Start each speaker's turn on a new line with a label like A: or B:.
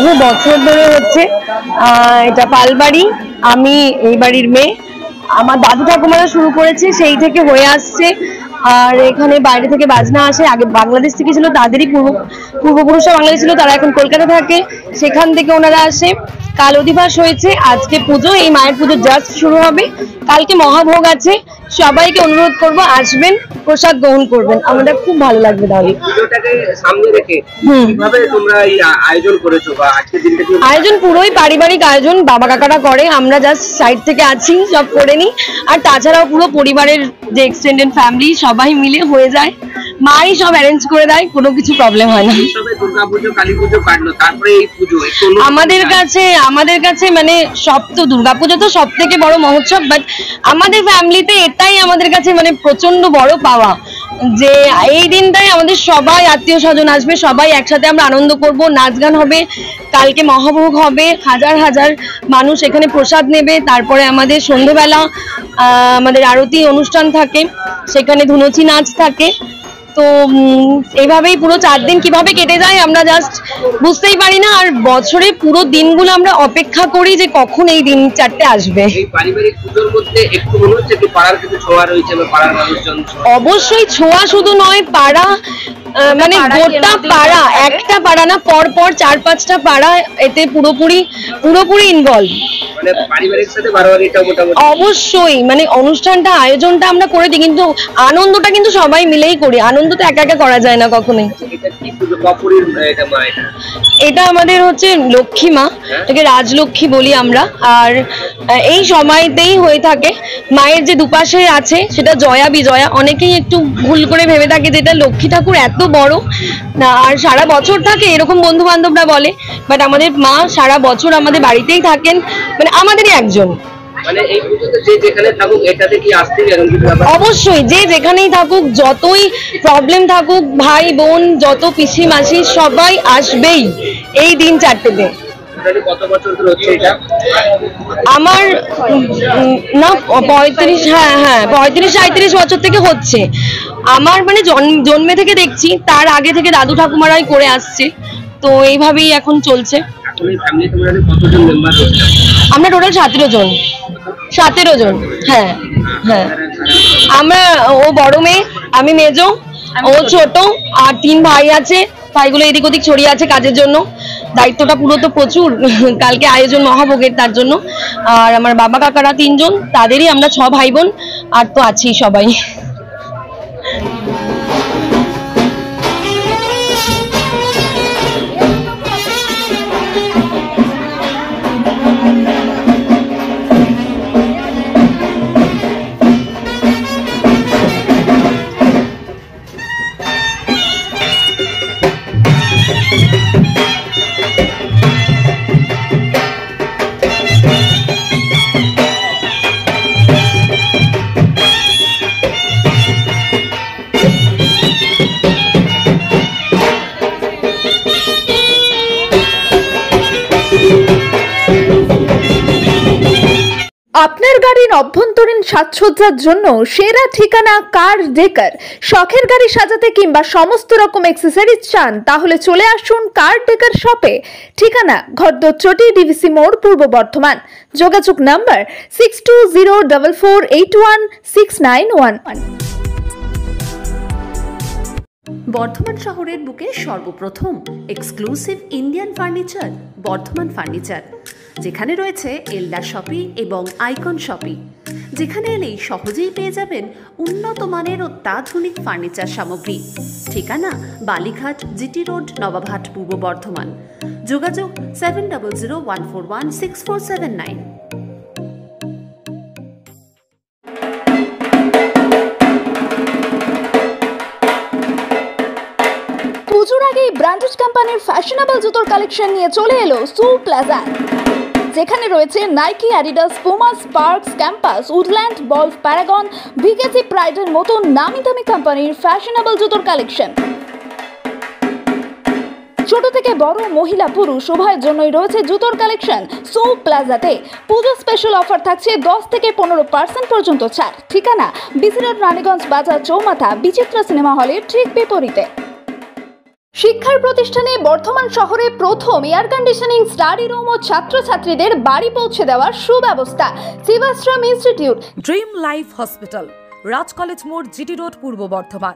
A: বহু বছর ধরে হচ্ছে। এটা পালবাড়ি, আমি এই বাড়ির মেয়ে। আমার দাদু ঠাকুমারা শুরু করেছে, সেই থেকে হয়ে আসছে। আর এখানে বাইরে থেকে বাজনা আসে, আগে বাংলাদেশ থেকে ছিল, তাদেরই পূর্বপুরুষরা বাংলাদেশ ছিল, তারা এখন কলকাতা থাকে, সেখান থেকে ওনারা আসে। কাল অধিবাস হয়েছে, আজকে পুজো, এই মায়ের পুজো জাস্ট শুরু হবে, কালকে মহাভোগ আছে। সবাইকে অনুরোধ করবো আসবেন, প্রসাদ গ্রহণ করবেন, আমাদের খুব ভালো লাগবে। তাহলে
B: পুজোটাকে সামনে রেখে কিভাবে তোমরা এই আয়োজন করেছো বা আজকের দিনটাকে?
A: আয়োজন পুরোই পারিবারিক আয়োজন, বাবা কাকারা করে, আমরা জাস্ট সাইড থেকে আছি, সব করে নি। আর তাছাড়াও পুরো পরিবারের যে এক্সটেন্ডেড ফ্যামিলি সবাই মিলে হয়ে যায়, মাই সব অ্যারেঞ্জ করে দেয়, কোনো কিছু প্রবলেম হয় না।
B: দুর্গাপুজো, কালী পুজো কাটলো, তারপরে এই পুজো
A: আমাদের কাছে মানে সব তো, দুর্গাপুজো তো সব থেকে বড় মহোৎসব, বাট আমাদের ফ্যামিলিতে এটাই আমাদের কাছে মানে প্রচন্ড বড় পাওয়া, যে এই দিনটাই আমাদের সবাই আত্মীয় স্বজন আসবে, সবাই একসাথে আমরা আনন্দ করব, নাচ গান হবে, কালকে মহাভোগ হবে, হাজার হাজার মানুষ এখানে প্রসাদ নেবে। তারপরে আমাদের সন্ধ্যেবেলা আমাদের আরতি অনুষ্ঠান থাকে, সেখানে ধুনুচি নাচ থাকে। তো এইভাবেই পুরো 4 দিন কিভাবে কেটে যায় আমরা জাস্ট বুঝতেই পারি না। আর বছরে পুরো দিনগুলো আমরা অপেক্ষা করি যে কখন এই দিন 4টে আসবে।
B: এই পারিবারিক পুজোর মধ্যে একটু মনে হচ্ছে কি পাড়ার কিছু ছোঁয়া রয়েছে, বা পাড়ার মানুষজন?
A: অবশ্যই ছোঁয়া শুধু নয়, পাড়া মানে গোটা পাড়া, একটা পাড়া না, পর পর 4-5টা পাড়া এতে পুরোপুরি ইনভলভ।
B: মানে পারিবারিক সাথে বারবারিটা মোটামুটি
A: অবশ্যই, মানে অনুষ্ঠানটা আয়োজনটা আমরা করে দিই, কিন্তু আনন্দটা কিন্তু সবাই মিলেই করি, আনন্দ তো একা একা করা যায় না কখনোই। এটা আমাদের হচ্ছে লক্ষ্মী মা, এটাকে রাজলক্ষ্মী বলি আমরা। আর এই সময়তেই হয়ে থাকে। মায়ের যে দুপাশে আছে সেটা জয়া বিজয়া, অনেকেই একটু ভুল করে ভেবে থাকে যেটা লক্ষ্মী ঠাকুর এত বড় না, আর সারা বছর থাকে এরকম বন্ধু বান্ধবরা বলে, বাট আমাদের মা সারা বছর আমাদের বাড়িতেই থাকেন, মানে আমাদেরই একজন।
B: মানে এই পুজোতে যে যেখানে থাকুক এটাতে কি আসতে
A: অবশ্যই, যে যেখানেই থাকুক, যতই প্রবলেম থাকুক, ভাই বোন যত পিসি মাসি সবাই আসবেই এই দিন 4টেতে।
B: কত বছর ধরে হচ্ছে এটা?
A: আমার না 35-37 বছর থেকে হচ্ছে। আমার মানে জন্মে থেকে দেখছি, তার আগে থেকে দাদু ঠাকুমারাই করে আসছে, তো এইভাবেই এখন চলছে। আমরা টোটাল 17 জন। হ্যাঁ হ্যাঁ, আমরা, ও বড় মেয়ে, আমি মেজো, ও ছোট, আর 3 ভাই আছে। ভাইগুলো এদিক ওদিক ছড়িয়ে আছে কাজের জন্য, দায়িত্বটা পুরো তো প্রচুর কালকে আয়োজন মহাভোগের, তার জন্য। আর আমার বাবা কাকারা 3 জন, তাদেরই আমরা 6 ভাই বোন, আর তো আছি সবাই।
C: আপনার গাড়ির অভ্যন্তরীণ সাজসজ্জার জন্য সেরা ঠিকানা কার ডেকার। শখের গাড়ি সাজাতে কিংবা সমস্ত রকম অ্যাক্সেসরিজ চান, তাহলে চলে আসুন কার ডেকার শপে। ঠিকানা ঘরদচটি, ডিভিসি মোড়, পূর্ব বর্ধমান। যোগাযোগ নাম্বার 6204481691।
D: বর্ধমান শহরের বুকে সর্বপ্রথম exclusive Indian furniture Bardhaman furniture, যেখানে রয়েছে এলডা শপি এবং আইকন শপি, যেখানে এলেই সহজেই পেয়ে যাবেন উন্নত মানের অত্যাধুনিক ফার্নিচার সামগ্রী। ঠিকানা বালিঘাট, জিটি রোড, নবাবহাট, পূর্ব বর্ধমান। যোগাযোগ 7001416479।
C: পুজোর আগেই ব্র্যান্ডেড কোম্পানির ফ্যাশনেবল জুতোর কালেকশন নিয়ে চলে এলো সু প্লাজা, যেখানে রয়েছে Nike, Adidas, Puma, Sparks, Campus, Woodland, বলফ, প্যারাগন, ভিকেসি, প্রাইডের মতো নামি দামি কোম্পানির ফ্যাশনেবল জুতোর কালেকশন। ছোট থেকে বড়, মহিলা পুরুষ উভয়ের জন্যই রয়েছে জুতোর কালেকশন। সু প্লাজাতে পুজো স্পেশাল অফার থাকছে 10 থেকে 15% পর্যন্ত ছাড়। ঠিকানা বিসি রোড, রানীগঞ্জ বাজার চৌমাথা, বিচিত্রা সিনেমা হলের ঠিক বিপরীতে। শিক্ষার প্রতিষ্ঠানে বর্ধমান শহরে প্রথম এয়ার কন্ডিশনিং স্টাডি রুম ও ছাত্রছাত্রীদের বাড়ি পৌঁছে দেওয়ার সুব্যবস্থা। শিবাশ্রম ইনস্টিটিউট,
E: ড্রিম লাইফ হসপিটাল, রাজ কলেজ মোড়, জিটি রোড, পূর্ব বর্ধমান।